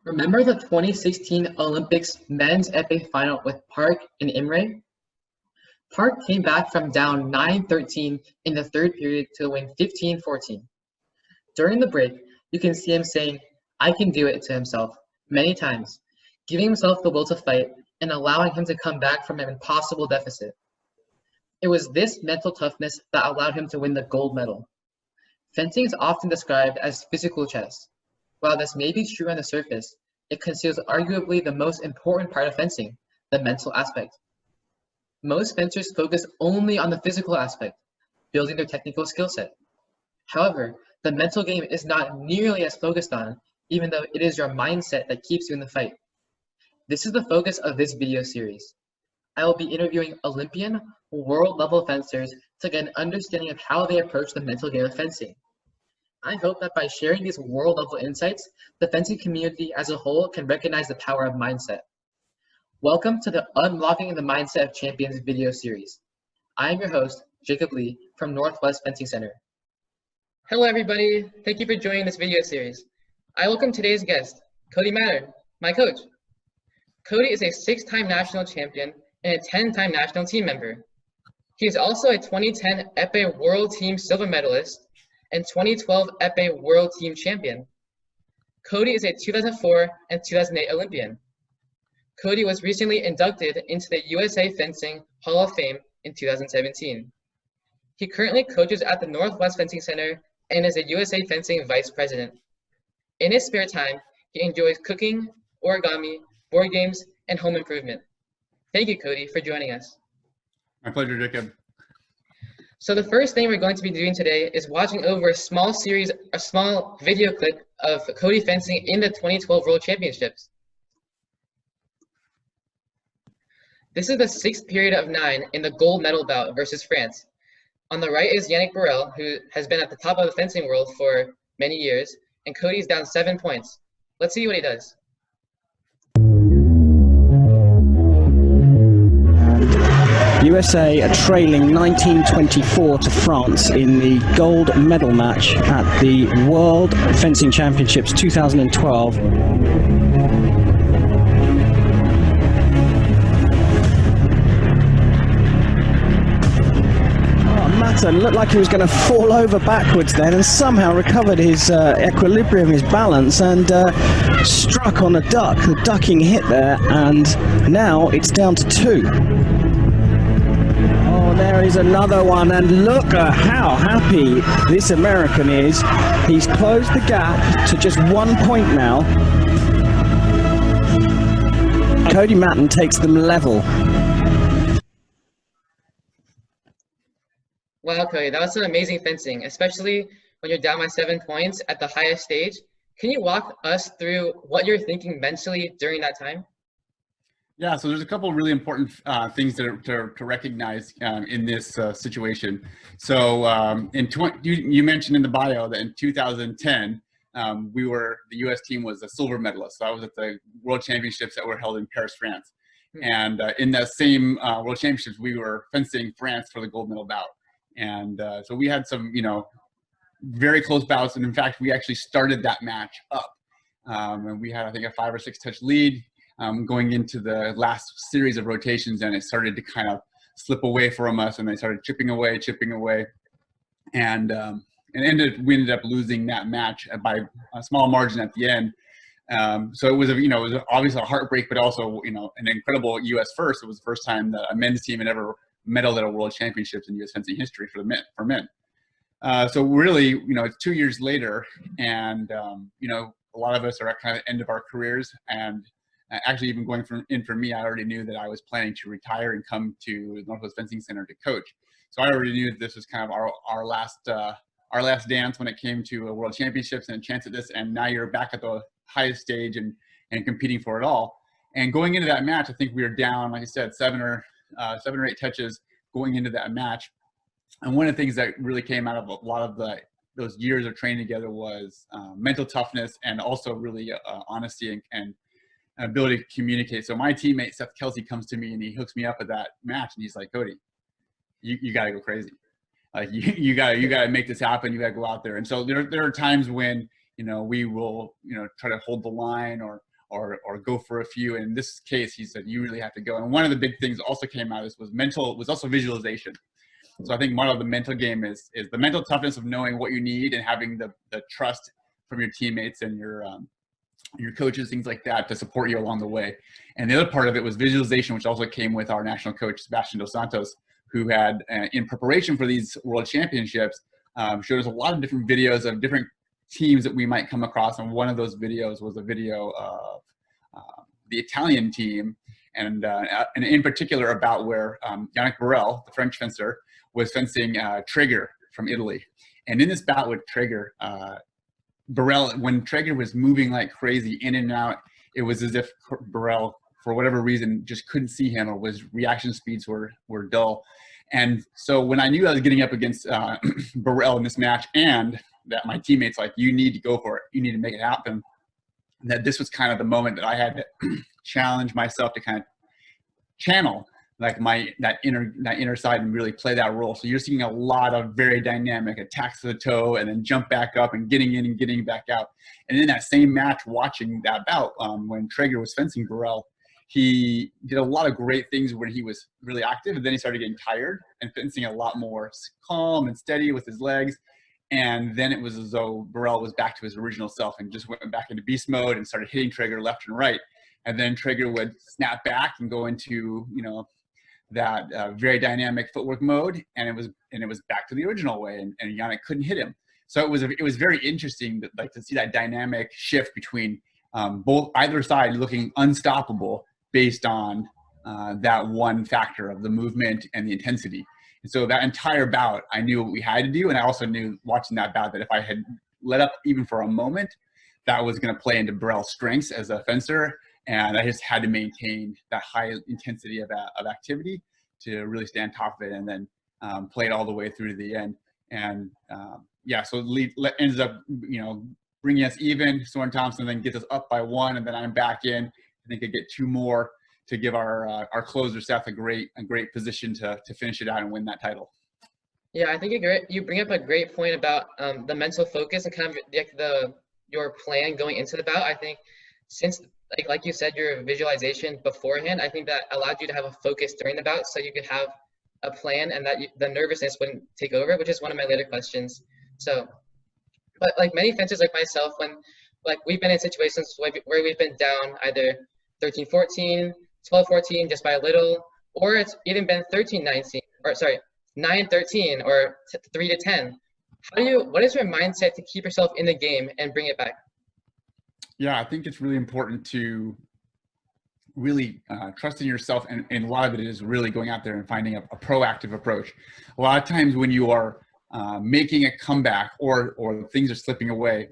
Remember the 2016 Olympics men's FA final with Park and Imre? Park came back from down 9-13 in the third period to win 15-14. During the break, you can see him saying, "I can do it" to himself many times, giving himself the will to fight and allowing him to come back from an impossible deficit. It was this mental toughness that allowed him to win the gold medal. Fencing is often described as physical chess. While this may be true on the surface, it conceals arguably the most important part of fencing, the mental aspect. Most fencers focus only on the physical aspect, building their technical skill set. However, the mental game is not nearly as focused on, even though it is your mindset that keeps you in the fight. This is the focus of this video series. I will be interviewing Olympian, world-level fencers to get an understanding of how they approach the mental game of fencing. I hope that by sharing these world-level insights, the fencing community as a whole can recognize the power of mindset. Welcome to the Unlocking the Mindset of Champions video series. I am your host, Jacob Lei from Northwest Fencing Center. Hello everybody, thank you for joining this video series. I welcome today's guest, Cody Mattern, my coach. Cody is a 6-time national champion and a 10-time national team member. He is also a 2010 FA World Team silver medalist and 2012 FA World Team champion. Cody is a 2004 and 2008 Olympian. Cody was recently inducted into the USA Fencing Hall of Fame in 2017. He currently coaches at the Northwest Fencing Center and is a USA Fencing Vice President. In his spare time, he enjoys cooking, origami, board games, and home improvement. Thank you, Cody, for joining us. My pleasure, Jacob. So the first thing we're going to be doing today is watching over a small video clip of Cody fencing in the 2012 World Championships. This is the 6th period of 9 in the gold medal bout versus France. On the right is Yannick Burrell, who has been at the top of the fencing world for many years, and Cody's down 7 points. Let's see what he does. USA are trailing 19-24 to France in the gold medal match at the World Fencing Championships 2012. Mattern looked like he was going to fall over backwards then and somehow recovered his equilibrium, his balance, and struck on a duck. The ducking hit there, and now it's down to 2. Oh, there is another one, and look at how happy this American is. He's closed the gap to just 1 point now. Cody Mattern takes them level. Wow, Cody, that was some amazing fencing, especially when you're down by 7 points at the highest stage. Can you walk us through what you're thinking mentally during that time? Yeah, so there's a couple of really important things to recognize in this situation. So you mentioned in the bio that in 2010, the U.S. team was a silver medalist. So I was at the World Championships that were held in Paris, France. And in that same World Championships, we were fencing France for the gold medal bout. And so we had some, very close bouts. And in fact, we actually started that match up. And we had, I think, a 5 or 6 touch lead going into the last series of rotations. And it started to kind of slip away from us. And they started chipping away. And we ended up losing that match by a small margin at the end. So it was, it was obviously a heartbreak, but also, an incredible U.S. first. It was the first time that a men's team had ever medal at a World Championships in U.S. fencing history for men. So really, it's 2 years later, and a lot of us are at kind of the end of our careers. And actually, even going for me, I already knew that I was planning to retire and come to Northwest Fencing Center to coach. So I already knew that this was kind of our last dance when it came to a World Championships and a chance at this. And now you're back at the highest stage and competing for it all. And going into that match, I think we were down, like I said, 7 or 8 touches going into that match. And one of the things that really came out of a lot of those years of training together was mental toughness and also really honesty and ability to communicate. So my teammate, Seth Kelsey, comes to me and he hooks me up at that match and he's like, "Cody, you got to go crazy. Like you got to make this happen. You got to go out there." And so there are times when, we will, try to hold the line or or go for a few. And in this case, he said, you really have to go. And one of the big things also came out of this was also visualization. So I think one of the mental game is the mental toughness of knowing what you need and having the trust from your teammates and your coaches, things like that, to support you along the way. And the other part of it was visualization, which also came with our national coach, Sebastian Dos Santos, who had, in preparation for these world championships, showed us a lot of different videos of different teams that we might come across. And one of those videos was a video of the Italian team, and in particular about where Yannick Burrell, the French fencer, was fencing Traeger from Italy. And in this bout with Traeger, Burrell, when Traeger was moving like crazy in and out, it was as if Burrell, for whatever reason, just couldn't see him, or his reaction speeds were dull. And so when I knew I was getting up against Burrell in this match, and that my teammates like, you need to go for it, you need to make it happen, that this was kind of the moment that I had to challenge myself to kind of channel like that inner side and really play that role. So you're seeing a lot of very dynamic attacks to the toe, and then jump back up and getting in and getting back out. And in that same match, watching that bout, when Traeger was fencing Burrell, he did a lot of great things when he was really active, and then he started getting tired and fencing a lot more calm and steady with his legs. And then it was as though Burrell was back to his original self and just went back into beast mode and started hitting Traeger left and right. And then Traeger would snap back and go into, that very dynamic footwork mode, and it was back to the original way, and Yannick couldn't hit him. So it was very interesting to see that dynamic shift between either side looking unstoppable based on that one factor of the movement and the intensity. And so that entire bout, I knew what we had to do, and I also knew watching that bout that if I had let up even for a moment, that was going to play into Burrell's strengths as a fencer. And I just had to maintain that high intensity of activity to really stay on top of it, and then play it all the way through to the end. And so it ends up, bringing us even. Soren Thompson then gets us up by 1, and then I'm back in. I think I get 2 more to give our closer Seth a great position to finish it out and win that title. Yeah, I think you bring up a great point about the mental focus and kind of your plan going into the bout. I think since like you said, your visualization beforehand, I think that allowed you to have a focus during the bout, so you could have a plan, and that the nervousness wouldn't take over, which is one of my later questions. So, but like many fencers like myself, when like we've been in situations where we've been down either 13-14, 12-14 just by a little, or it's even been 13-19, or sorry, 9-13 or 3-10. What is your mindset to keep yourself in the game and bring it back? Yeah, I think it's really important to really trust in yourself, and a lot of it is really going out there and finding a proactive approach. A lot of times when you are making a comeback or things are slipping away,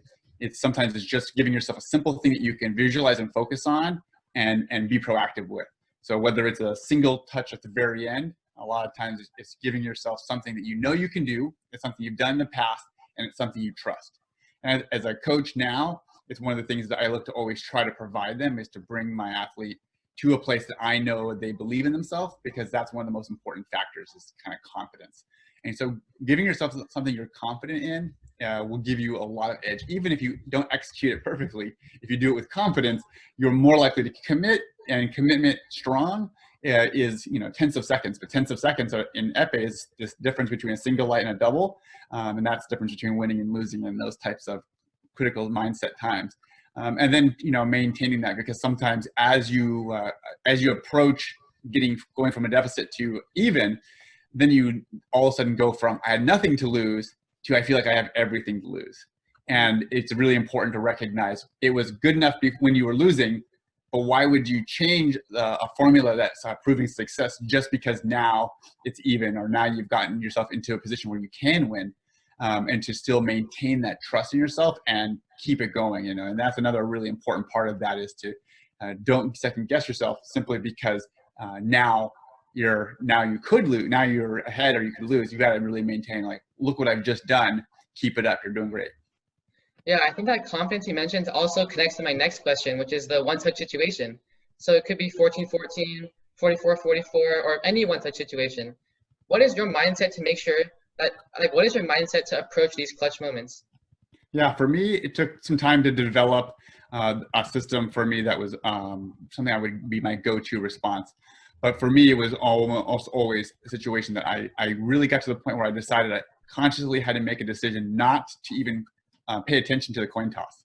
sometimes it's just giving yourself a simple thing that you can visualize and focus on and be proactive with. So whether it's a single touch at the very end, a lot of times it's giving yourself something that you can do, it's something you've done in the past, and it's something you trust. And as a coach now, it's one of the things that I look to always try to provide them, is to bring my athlete to a place that I know they believe in themselves, because that's one of the most important factors, is kind of confidence. And so giving yourself something you're confident in will give you a lot of edge. Even if you don't execute it perfectly, if you do it with confidence, you're more likely to commit, and commitment strong is tenths of seconds. But tenths of seconds in épée is this difference between a single light and a double, and that's the difference between winning and losing in those types of critical mindset times. And then maintaining that, because sometimes as you approach going from a deficit to even, then you all of a sudden go from I had nothing to lose to I feel like I have everything to lose. And it's really important to recognize it was good enough when you were losing, but why would you change a formula that's proving success just because now it's even, or now you've gotten yourself into a position where you can win? And to still maintain that trust in yourself and keep it going, and that's another really important part of that, is to don't second guess yourself simply because now you could lose, now you're ahead, or you could lose. You got to really maintain, like, look what I've just done, keep it up, you're doing great. Yeah, I think that confidence you mentioned also connects to my next question, which is the one-touch situation. So it could be 14-14, 44-44, or any one-touch situation. What is your mindset to make sure that, what is your mindset to approach these clutch moments? Yeah, for me, it took some time to develop a system for me that was something I would be my go-to response. But for me, it was almost always a situation that I really got to the point where I decided I consciously had to make a decision not to even pay attention to the coin toss.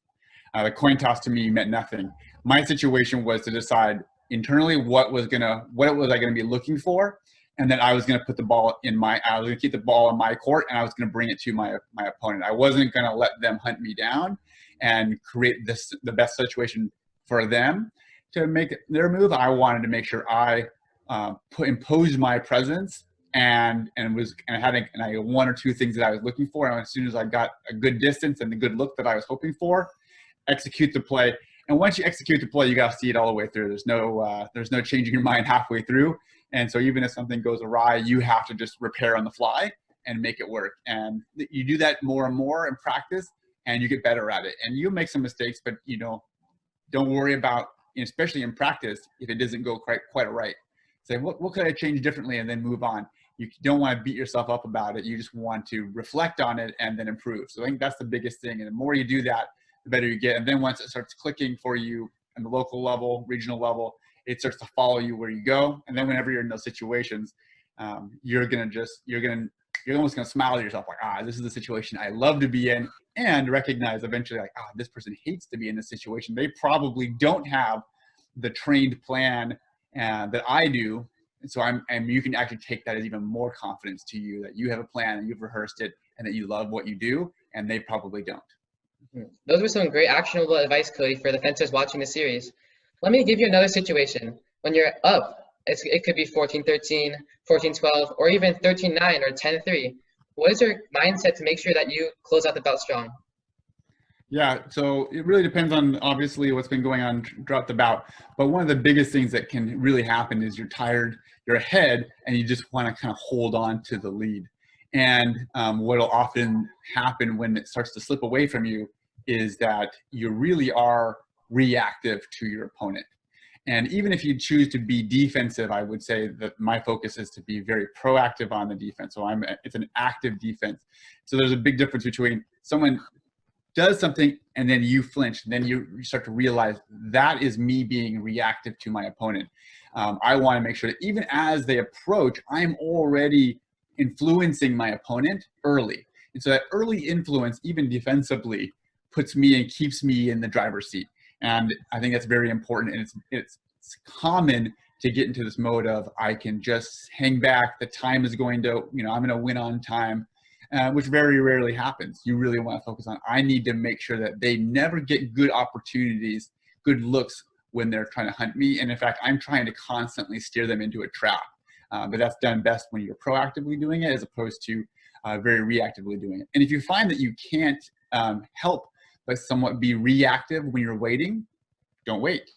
The coin toss to me meant nothing. My situation was to decide internally what was I gonna be looking for, and then I was gonna put the ball I was gonna keep the ball in my court, and I was gonna bring it to my opponent. I wasn't gonna let them hunt me down and create the best situation for them to make their move. I wanted to make sure I imposed my presence and I had one or two things that I was looking for. And as soon as I got a good distance and the good look that I was hoping for, execute the play. And once you execute the play, you got to see it all the way through. There's no changing your mind halfway through. And so even if something goes awry, you have to just repair on the fly and make it work. And you do that more and more in practice, and you get better at it. And you'll make some mistakes, but don't worry about, especially in practice, if it doesn't go quite right. Say, what could I change differently, and then move on. You don't want to beat yourself up about it. You just want to reflect on it and then improve. So I think that's the biggest thing. And the more you do that, the better you get. And then once it starts clicking for you on the local level, regional level, it starts to follow you where you go. And then whenever you're in those situations, you're almost gonna smile to yourself like, this is the situation I love to be in, and recognize eventually like, this person hates to be in this situation. They probably don't have the trained plan that I do. And so you can actually take that as even more confidence to you that you have a plan and you've rehearsed it and that you love what you do, and they probably don't. Those were some great actionable advice, Cody, for the fencers watching the series. Let me give you another situation. When you're up, it could be 14-13, 14-12, or even 13-9 or 10-3. What is your mindset to make sure that you close out the bout strong? Yeah, so it really depends on obviously what's been going on throughout the bout. But one of the biggest things that can really happen is you're tired, you're ahead, and you just want to kind of hold on to the lead. And what will often happen when it starts to slip away from you is that you really are reactive to your opponent. And even if you choose to be defensive, I would say that my focus is to be very proactive on the defense. So it's an active defense. So there's a big difference between someone does something and then you flinch, and then you start to realize that is me being reactive to my opponent. I want to make sure that even as they approach, I'm already influencing my opponent early. And so that early influence, even defensively, puts me and keeps me in the driver's seat. And I think that's very important. And it's common to get into this mode of I can just hang back. The time is going to, I'm going to win on time, which very rarely happens. You really want to focus on, I need to make sure that they never get good opportunities, good looks when they're trying to hunt me. And in fact, I'm trying to constantly steer them into a trap. But that's done best when you're proactively doing it as opposed to very reactively doing it. And if you find that you can't help but somewhat be reactive when you're waiting, don't wait.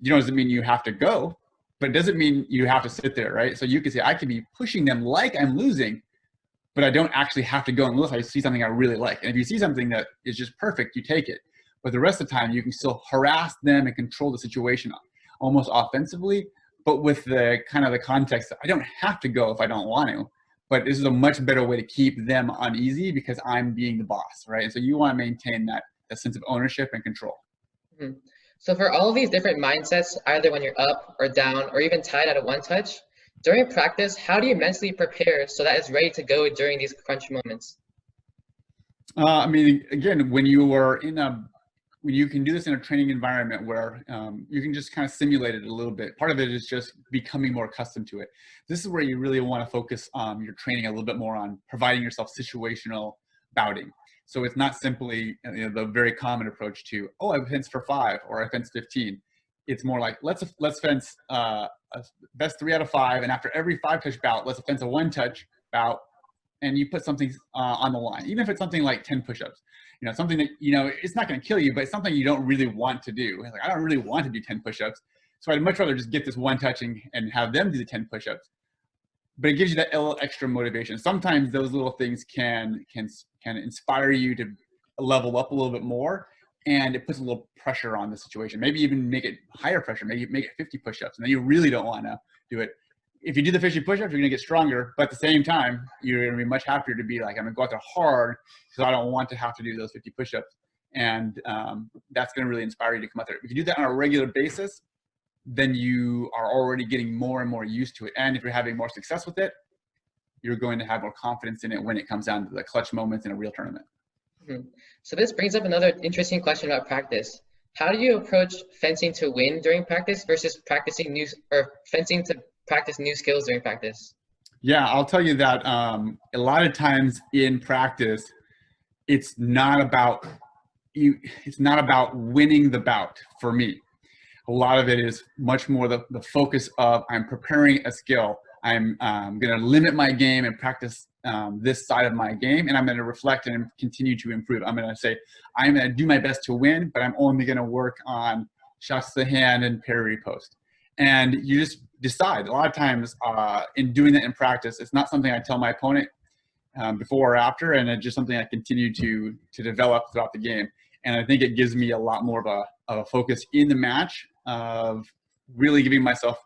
Doesn't mean you have to go, but it doesn't mean you have to sit there, right? So you can say, I could be pushing them like I'm losing, but I don't actually have to go and look. I see something I really like. And if you see something that is just perfect, you take it. But the rest of the time, you can still harass them and control the situation almost offensively, but with the kind of the context that I don't have to go if I don't want to. But this is a much better way to keep them uneasy because I'm being the boss, right? And so you want to maintain that sense of ownership and control. Mm-hmm. So for all of these different mindsets, either when you're up or down or even tied at a one touch, during practice, how do you mentally prepare so that it's ready to go during these crunch moments? Again, when you can do this in a training environment where you can just kind of simulate it a little bit. Part of it is just becoming more accustomed to it. This is where you really want to focus your training a little bit more on providing yourself situational bouting. So it's not simply the very common approach to, I fenced for 5 or I fenced 15. It's more like, let's fence a best 3 out of 5. And after every 5-touch bout, let's fence a 1-touch bout. And you put something on the line, even if it's something like 10 push-ups, something that, it's not going to kill you, but it's something you don't really want to do. Like, I don't really want to do 10 push-ups. So I'd much rather just get this 1 touching and have them do the 10 push-ups. But it gives you that little extra motivation. Sometimes those little things can inspire you to level up a little bit more, and it puts a little pressure on the situation. Maybe even make it higher pressure. Maybe make it 50 push-ups, and then you really don't want to do it. If you do the 50 push-ups, you're going to get stronger, but at the same time, you're going to be much happier to be like, I'm going to go out there hard because I don't want to have to do those 50 push-ups. And that's going to really inspire you to come out there. If you do that on a regular basis, then you are already getting more and more used to it. And if you're having more success with it, you're going to have more confidence in it when it comes down to the clutch moments in a real tournament. So this brings up another interesting question about practice. How do you approach fencing to win during practice versus fencing to practice new skills during practice? Yeah, I'll tell you that a lot of times in practice, it's not about winning the bout for me. A lot of it is much more the focus of I'm preparing a skill. I'm going to limit my game and practice this side of my game, and I'm going to reflect and continue to improve. I'm going to say, I'm going to do my best to win, but I'm only going to work on shots to the hand and parry post. And you just decide. A lot of times in doing that in practice, it's not something I tell my opponent before or after, and it's just something I continue to develop throughout the game. And I think it gives me a lot more of a focus in the match of really giving myself,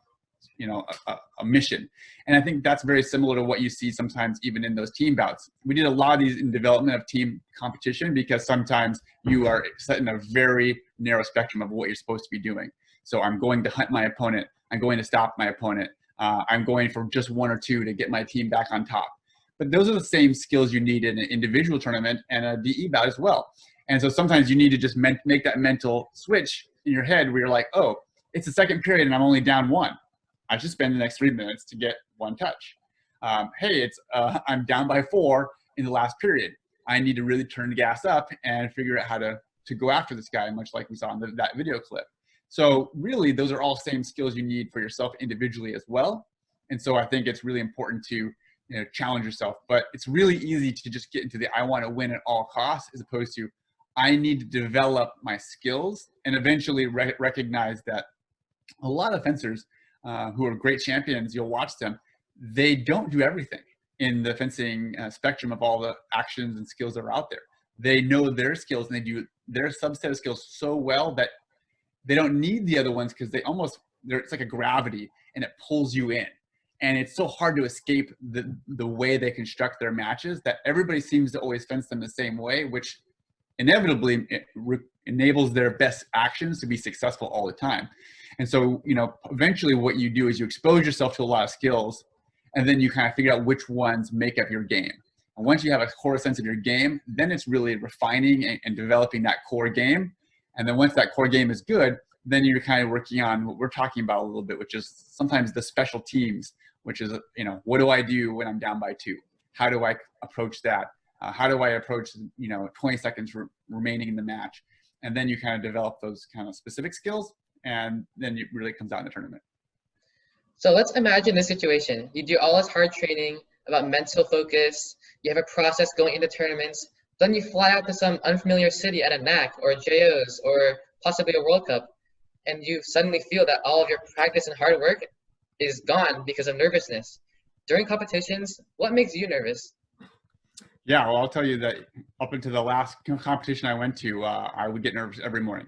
a mission. And I think that's very similar to what you see sometimes even in those team bouts. We did a lot of these in development of team competition because sometimes you are set in a very narrow spectrum of what you're supposed to be doing. So I'm going to hunt my opponent. I'm going to stop my opponent. I'm going for just one or two to get my team back on top. But those are the same skills you need in an individual tournament and a DE bout as well. And so sometimes you need to just make that mental switch in your head where you're like, oh, it's the second period and I'm only down one. I should spend the next 3 minutes to get one touch. Hey, I'm down by 4 in the last period. I need to really turn the gas up and figure out how to go after this guy, much like we saw in that video clip. So really, those are all same skills you need for yourself individually as well. And so I think it's really important to challenge yourself. But it's really easy to just get into the I want to win at all costs as opposed to I need to develop my skills and eventually recognize that a lot of fencers who are great champions, you'll watch them, they don't do everything in the fencing spectrum of all the actions and skills that are out there. They know their skills and they do their subset of skills so well that they don't need the other ones because it's like a gravity and it pulls you in. And it's so hard to escape the way they construct their matches that everybody seems to always fence them the same way, which inevitably enables their best actions to be successful all the time. And so, eventually what you do is you expose yourself to a lot of skills and then you kind of figure out which ones make up your game. And once you have a core sense of your game, then it's really refining and developing that core game. And then once that core game is good, then you're kind of working on what we're talking about a little bit, which is sometimes the special teams, which is, what do I do when I'm down by 2? How do I approach that? How do I approach, 20 seconds remaining in the match? And then you kind of develop those kind of specific skills, and then it really comes out in the tournament. So let's imagine this situation. You do all this hard training about mental focus. You have a process going into tournaments. Then you fly out to some unfamiliar city at a NAC or JOs or possibly a World Cup, and you suddenly feel that all of your practice and hard work is gone because of nervousness. During competitions, what makes you nervous? Yeah, well, I'll tell you that up until the last competition I went to, I would get nervous every morning.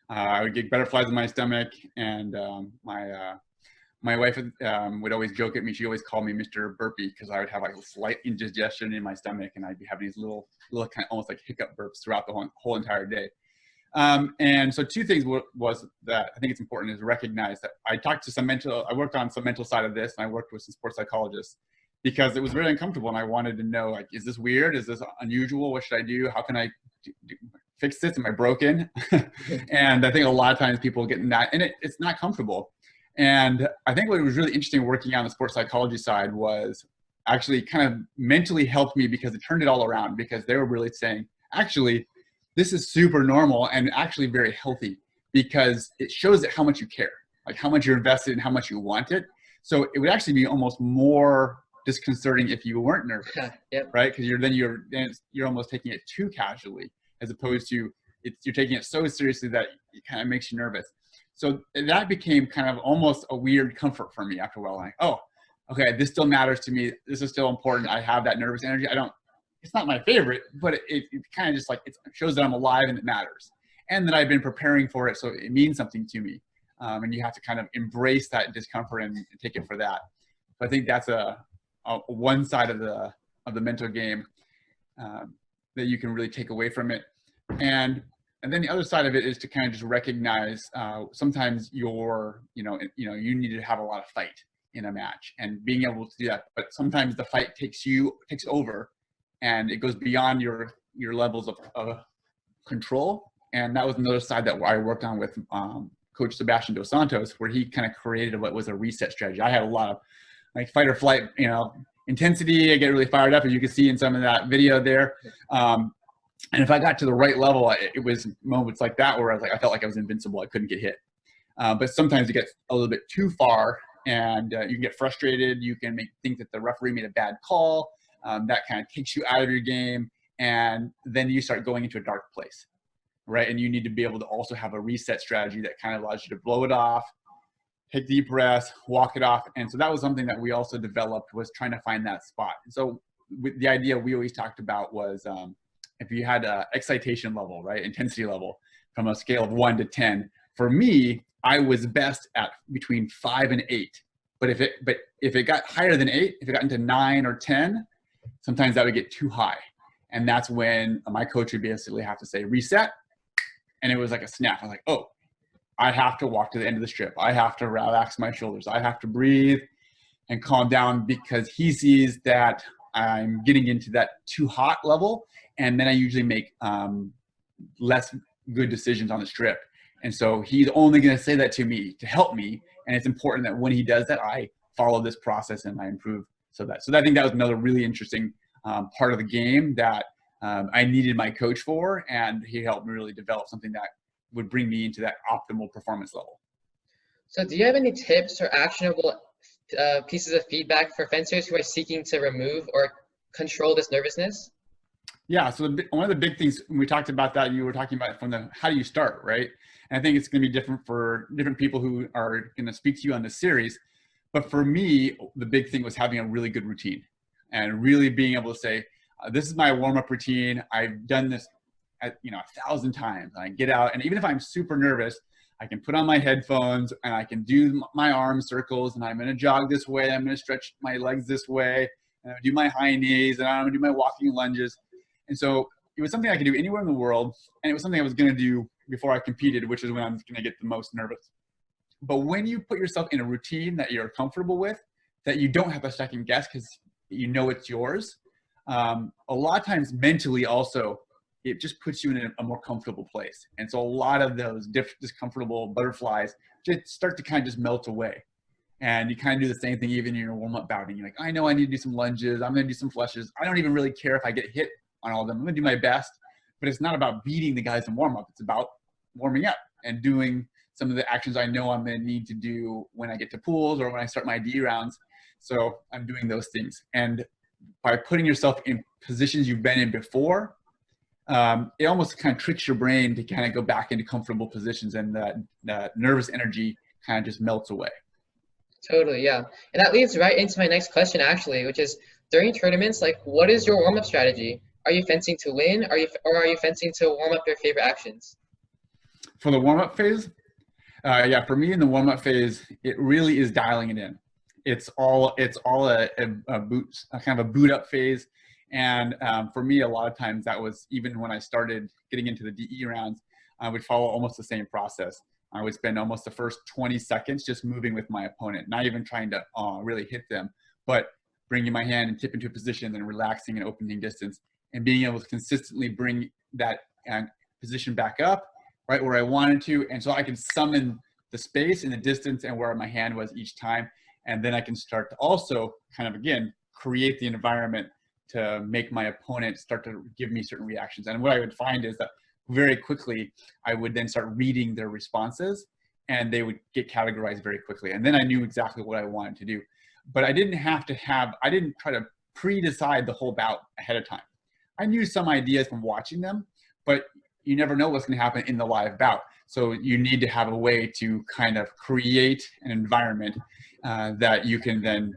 I would get butterflies in my stomach, and my wife would always joke at me. She always called me Mr. Burpee because I would have like a slight indigestion in my stomach, and I'd be having these little kind of almost like hiccup burps throughout the whole entire day. And so two things was that I think it's important is to recognize that I worked on some mental side of this, and I worked with some sports psychologists because it was really uncomfortable, and I wanted to know, like, is this weird? Is this unusual? What should I do? How can I fix this? Am I broken? And I think a lot of times people get in that, and it's not comfortable. And I think what was really interesting working on the sports psychology side was actually kind of mentally helped me because it turned it all around, because they were really saying, actually, this is super normal and actually very healthy because it shows that how much you care, like how much you're invested and how much you want it. So it would actually be almost more disconcerting if you weren't nervous, Yep. right? Because you're almost taking it too casually, as opposed to you're taking it so seriously that it kind of makes you nervous. So that became kind of almost a weird comfort for me after a while. Like, oh, okay, this still matters to me. This is still important. I have that nervous energy. It's not my favorite, but it kind of just like, it shows that I'm alive and it matters. And that I've been preparing for it, so it means something to me. And you have to kind of embrace that discomfort and take it for that. So I think that's a one side of the mental game that you can really take away from it. And And then the other side of it is to kind of just recognize sometimes you need to have a lot of fight in a match and being able to do that. But sometimes the fight takes over and it goes beyond your levels of control. And that was another side that I worked on with Coach Sebastian Dos Santos, where he kind of created what was a reset strategy. I had a lot of like fight or flight, intensity. I get really fired up, as you can see in some of that video there. And if I got to the right level, it was moments like that where I felt like I was invincible. I couldn't get hit. But sometimes it gets a little bit too far, and you can get frustrated. You can think that the referee made a bad call. That kind of takes you out of your game, and then you start going into a dark place, right? And you need to be able to also have a reset strategy that kind of allows you to blow it off, take deep breaths, walk it off. And so that was something that we also developed, was trying to find that spot. And so the idea we always talked about was if you had an excitation level, right, intensity level from a scale of 1 to 10, for me, I was best at between 5 and 8. But if it got higher than 8, if it got into 9 or 10, sometimes that would get too high. And that's when my coach would basically have to say, reset. And it was like a snap. I was like, oh, I have to walk to the end of the strip. I have to relax my shoulders. I have to breathe and calm down, because he sees that I'm getting into that too hot level. And then I usually make less good decisions on the strip. And so he's only going to say that to me to help me. And it's important that when he does that, I follow this process and I improve. So I think that was another really interesting part of the game that I needed my coach for. And he helped me really develop something that would bring me into that optimal performance level. So do you have any tips or actionable pieces of feedback for fencers who are seeking to remove or control this nervousness? Yeah, so one of the big things, when we talked about that, you were talking about from the how do you start, right? And I think it's going to be different for different people who are going to speak to you on this series. But for me, the big thing was having a really good routine and really being able to say, this is my warm-up routine. I've done this 1,000 times. I get out, and even if I'm super nervous, I can put on my headphones and I can do my arm circles, and I'm going to jog this way. I'm going to stretch my legs this way, and I do my high knees, and I'm going to do my walking lunges. And so it was something I could do anywhere in the world, and it was something I was going to do before I competed, which is when I'm going to get the most nervous. But when you put yourself in a routine that you're comfortable with, that you don't have to second guess because you know it's yours, a lot of times mentally also, it just puts you in a more comfortable place. And so a lot of those discomfortable butterflies just start to kind of just melt away. And you kind of do the same thing even in your warm-up bouting. You're like, I know I need to do some lunges. I'm going to do some flushes. I don't even really care if I get hit on all of them. I'm going to do my best. But it's not about beating the guys in warm-up. It's about warming up and doing some of the actions I know I'm going to need to do when I get to pools or when I start my D rounds. So I'm doing those things. And by putting yourself in positions you've been in before, it almost kind of tricks your brain to kind of go back into comfortable positions, and that nervous energy kind of just melts away. Totally, yeah. And that leads right into my next question, actually, which is, during tournaments, like, what is your warm-up strategy? Are you fencing to win? Or are you fencing to warm up your favorite actions? For the warm-up phase, yeah, for me in the warm-up phase, it really is dialing it in. It's all a kind of a boot-up phase. And for me, a lot of times that was, even when I started getting into the DE rounds, I would follow almost the same process. I would spend almost the first 20 seconds just moving with my opponent, not even trying to really hit them, but bringing my hand and tip into a position and relaxing and opening distance and being able to consistently bring that position back up right where I wanted to. And so I can summon the space and the distance and where my hand was each time. And then I can start to also kind of, again, create the environment to make my opponent start to give me certain reactions. And what I would find is that very quickly, I would then start reading their responses, and they would get categorized very quickly. And then I knew exactly what I wanted to do. But I didn't try to pre-decide the whole bout ahead of time. I knew some ideas from watching them, but you never know what's going to happen in the live bout. So you need to have a way to kind of create an environment that you can then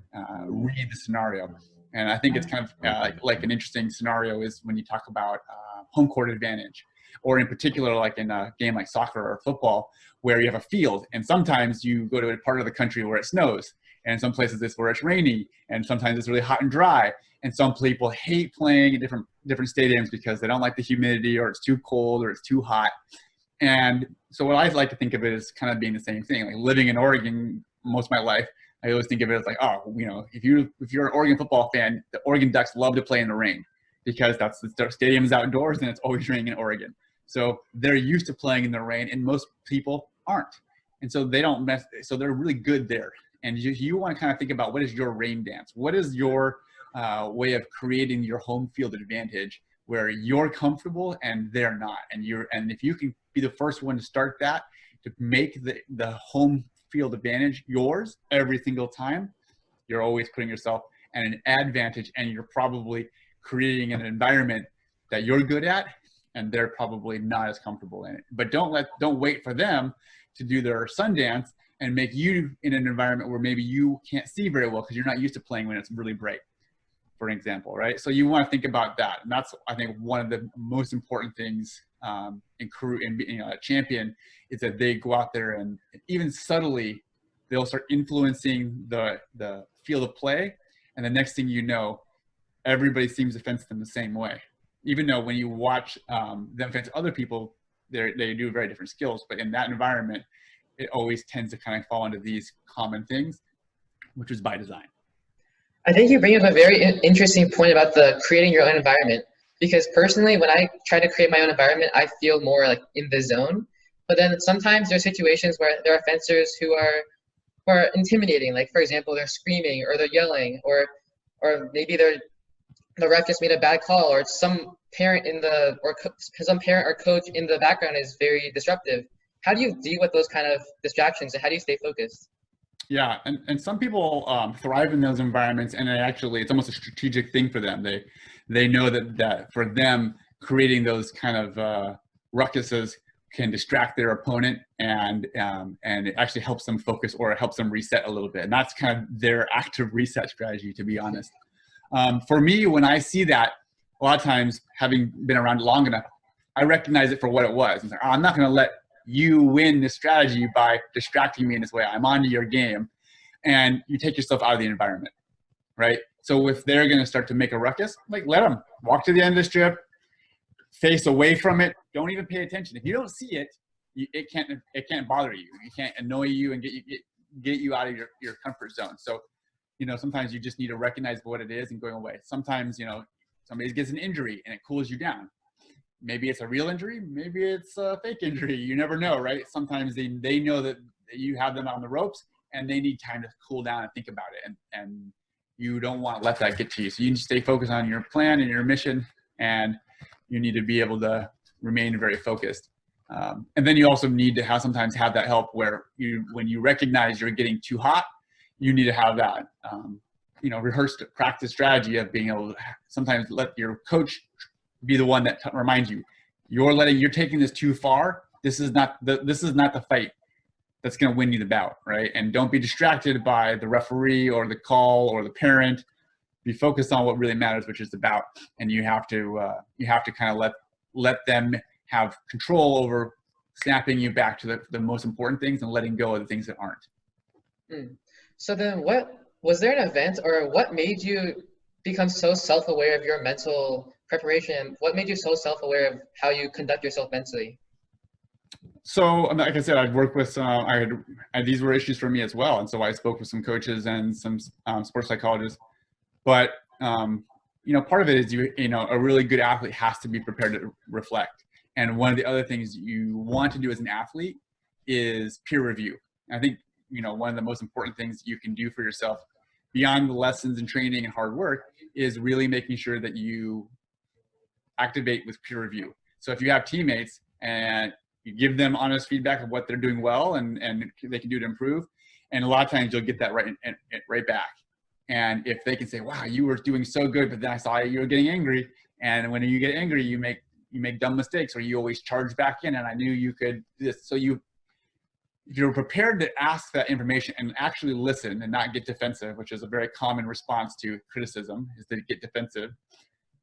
read the scenario. And I think it's kind of like an interesting scenario is when you talk about home court advantage, or in particular, like in a game like soccer or football, where you have a field, and sometimes you go to a part of the country where it snows. And some places it's where it's rainy, and sometimes it's really hot and dry. And some people hate playing in different stadiums because they don't like the humidity, or it's too cold, or it's too hot. And so what I like to think of it as kind of being the same thing. Like living in Oregon most of my life, I always think of it as like, oh, you know, if you're an Oregon football fan, the Oregon Ducks love to play in the rain because that's the stadium's outdoors and it's always raining in Oregon. So they're used to playing in the rain, and most people aren't. And so they don't so they're really good there. And you want to kind of think about, what is your rain dance? What is your way of creating your home field advantage where you're comfortable and they're not? And if you can be the first one to start that, to make the home field advantage yours every single time, you're always putting yourself at an advantage, and you're probably creating an environment that you're good at and they're probably not as comfortable in it. But don't wait for them to do their sun dance and make you in an environment where maybe you can't see very well because you're not used to playing when it's really bright, for example, right? So you want to think about that. And that's, I think, one of the most important things in being a champion, is that they go out there and even subtly, they'll start influencing the field of play. And the next thing you know, everybody seems to fence them the same way. Even though when you watch them fence other people, they do very different skills. But in that environment, it always tends to kind of fall into these common things, which is by design. I think you bring up a very interesting point about the creating your own environment. Because personally, when I try to create my own environment, I feel more like in the zone. But then sometimes there are situations where there are fencers who are intimidating. Like, for example, they're screaming or they're yelling, or maybe the ref just made a bad call, or some parent some parent or coach in the background is very disruptive. How do you deal with those kind of distractions, and how do you stay focused? Yeah, and some people thrive in those environments, and it's almost a strategic thing for them. They know that for them, creating those kind of ruckuses can distract their opponent, and it actually helps them focus, or it helps them reset a little bit. And that's kind of their active reset strategy, to be honest. For me, when I see that, a lot of times, having been around long enough, I recognize it for what it was. It's like, oh, I'm not going to let you win this strategy by distracting me in this way. I'm onto your game. And you take yourself out of the environment, right? So if they're going to start to make a ruckus, like, let them walk to the end of the strip, face away from it. Don't even pay attention. If you don't see it, it can't bother you. It can't annoy you and get you out of your comfort zone. So, sometimes you just need to recognize what it is and going away. Sometimes, somebody gets an injury and it cools you down. Maybe it's a real injury. Maybe it's a fake injury. You never know, right? Sometimes they know that you have them on the ropes and they need time to cool down and think about it. And you don't want to let that get to you. So you need to stay focused on your plan and your mission, and you need to be able to remain very focused. And then you also need to sometimes have that help where when you recognize you're getting too hot, you need to have that, rehearsed practice strategy of being able to sometimes let your coach be the one that reminds you, you're taking this too far. This is not the fight that's going to win you the bout, right? And don't be distracted by the referee or the call or the parent. Be focused on what really matters, which is the bout. And you have to kind of let them have control over snapping you back to the most important things and letting go of the things that aren't. So then was there an event, or what made you become so self-aware of your mental preparation? What made you so self-aware of how you conduct yourself mentally? So, like I said, I'd worked with these were issues for me as well. And so I spoke with some coaches and some sports psychologists. But, part of it is, a really good athlete has to be prepared to reflect. And one of the other things you want to do as an athlete is peer review. I think, one of the most important things you can do for yourself beyond the lessons and training and hard work is really making sure that you activate with peer review. So if you have teammates and you give them honest feedback of what they're doing well and they can do to improve, and a lot of times you'll get that right back. And if they can say, wow, you were doing so good, but then I saw you were getting angry. And when you get angry, you make dumb mistakes, or you always charge back in, and I knew you could do this. So if you're prepared to ask that information and actually listen and not get defensive, which is a very common response to criticism, is to get defensive,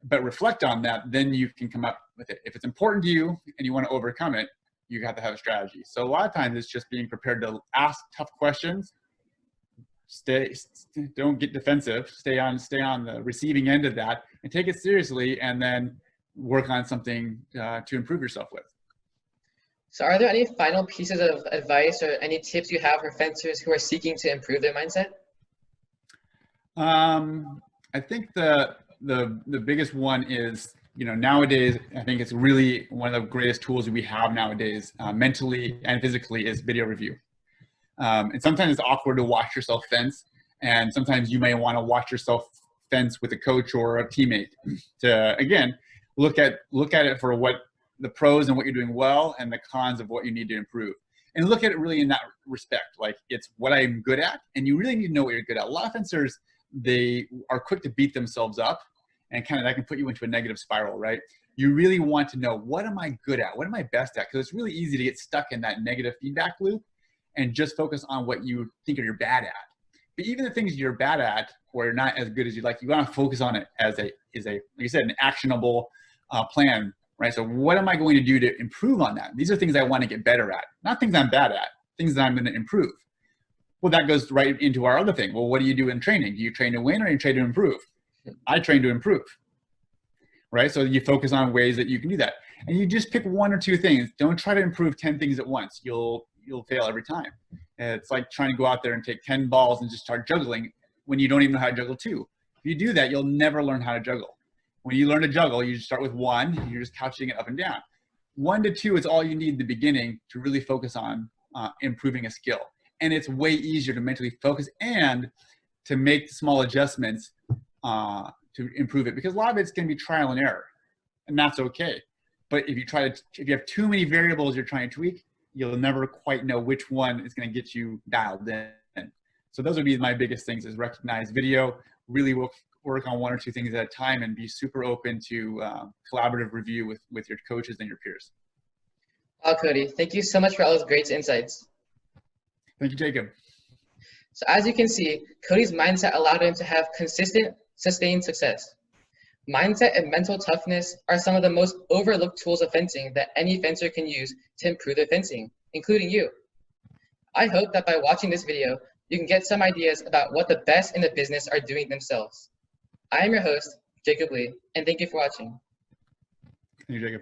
but reflect on that, then you can come up with it. If it's important to you and you want to overcome it, you have to have a strategy. So a lot of times it's just being prepared to ask tough questions, don't get defensive, stay on the receiving end of that and take it seriously, and then work on something to improve yourself with. So are there any final pieces of advice or any tips you have for fencers who are seeking to improve their mindset? I think the biggest one is, nowadays, I think it's really one of the greatest tools we have nowadays, mentally and physically, is video review. And sometimes it's awkward to watch yourself fence, and sometimes you may want to watch yourself fence with a coach or a teammate to, again, look at it for what the pros and what you're doing well, and the cons of what you need to improve. And look at it really in that respect, like it's what I'm good at, and you really need to know what you're good at. A lot of fencers, they are quick to beat themselves up, and kind of that can put you into a negative spiral, right? You really want to know, what am I good at? What am I best at? Because it's really easy to get stuck in that negative feedback loop and just focus on what you think you're bad at. But even the things you're bad at or you're not as good as you'd like, you want to focus on it as like you said, an actionable plan, right? So what am I going to do to improve on that? These are things I want to get better at, not things I'm bad at, things that I'm going to improve. Well, that goes right into our other thing. Well, what do you do in training? Do you train to win, or do you train to improve? I train to improve, right? So you focus on ways that you can do that. And you just pick one or two things. Don't try to improve 10 things at once. You'll fail every time. It's like trying to go out there and take 10 balls and just start juggling when you don't even know how to juggle 2. If you do that, you'll never learn how to juggle. When you learn to juggle, you just start with 1, you're just couching it up and down. 1 to 2 is all you need in the beginning to really focus on improving a skill. And it's way easier to mentally focus and to make small adjustments to improve it, because a lot of it's going to be trial and error, and that's okay. But if you have too many variables you're trying to tweak, you'll never quite know which one is going to get you dialed in. So those would be my biggest things: is recognize video, really work on 1 or 2 things at a time, and be super open to collaborative review with your coaches and your peers. Wow, Cody, thank you so much for all those great insights. Thank you, Jacob. So as you can see, Cody's mindset allowed him to have consistent, sustained success. Mindset and mental toughness are some of the most overlooked tools of fencing that any fencer can use to improve their fencing, including you. I hope that by watching this video, you can get some ideas about what the best in the business are doing themselves. I am your host, Jacob Lei, and thank you for watching. Thank you, Jacob.